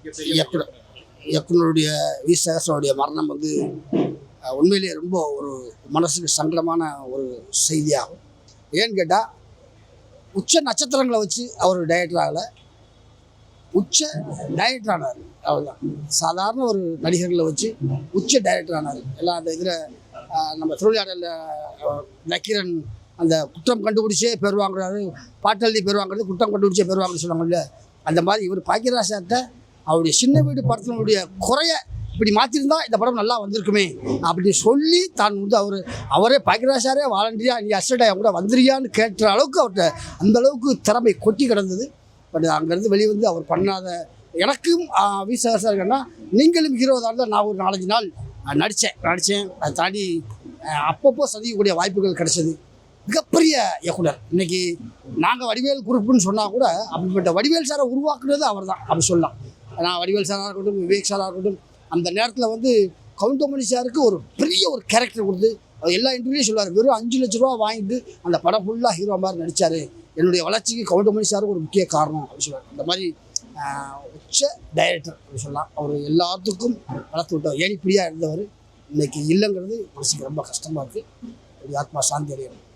இயக்குனர் இயக்குனருடைய வி சேகரனுடைய மரணம் வந்து உண்மையிலேயே ரொம்ப ஒரு மனசுக்கு சங்கடமான ஒரு செய்தியாகும். ஏன்னு கேட்டால் உச்ச நட்சத்திரங்களை வச்சு அவர் டைரக்டர் ஆகலை, உச்ச டைரக்டர் ஆனார். அவ்வளோதான். சாதாரண ஒரு நடிகர்களை வச்சு உச்ச டைரக்டர் ஆனார். எல்லாம் அந்த இதில் நம்ம திருவிளையாடலில் நக்கீரன் அந்த குற்றம் கண்டுபிடிச்சே பேர் வாங்குறாரு, பாட்டெழுதி பேர் வாங்குறது குற்றம் கண்டுபிடிச்சே பேர் வாங்குறது சொல்லுவாங்கல்ல, அந்த மாதிரி இவர் பாக்கியராஜார்கிட்ட அவருடைய சின்ன வீடு படத்தினுடைய குறைய இப்படி மாற்றிருந்தா இந்த படம் நல்லா வந்திருக்குமே அப்படி சொல்லி தான் வந்து அவரே பாக்கியராஜாரே வாலண்டியா நீ அசடா கூட வந்துறியான்னு கேட்குற அளவுக்கு அவர்கிட்ட அந்த அளவுக்கு திறமை கொட்டி கிடந்தது. பட் அங்கேருந்து வெளியே வந்து அவர் பண்ணாத எனக்கும் வி சேகரன்னா நீங்களும் ஹீரோ தான் நான் ஒரு 4-5 நாள் நடித்தேன். அதை தாண்டி அப்பப்போ சந்திக்கக்கூடிய வாய்ப்புகள் கிடைச்சது. மிகப்பெரிய இயக்குனர். இன்றைக்கி நாங்கள் வடிவேல் குரூப்புன்னு சொன்னால் கூட அப்படிப்பட்ட வடிவேல் சாரை உருவாக்குறது அவர் தான் அப்படி சொல்லலாம். நான் வடிவேல் சாராக இருக்கட்டும், விவேக் சாராக இருக்கட்டும், அந்த நேரத்தில் வந்து கவுண்டமணி சாருக்கு ஒரு பெரிய ஒரு கேரக்டர் கொடுத்து எல்லா இன்டர்வியூலையும் சொல்லுவார், வெறும் 5 லட்ச ரூபா வாங்கிட்டு அந்த படம் ஃபுல்லாக ஹீரோ மாதிரி நடித்தார், என்னுடைய வளர்ச்சிக்கு கவுண்டமணி சாருக்கு ஒரு முக்கிய காரணம் அப்படின்னு சொல்லுவார். அந்த மாதிரி உச்ச டைரக்டர் அப்படின்னு சொல்லலாம். அவர் எல்லாத்துக்கும் வளர்த்து விட்டார். ஏனிப்படியாக இருந்தவர் இன்னைக்கு இல்லைங்கிறது மனசுக்கு ரொம்ப கஷ்டமாக இருக்குது. ஆத்மா சாந்தி அடையணும்.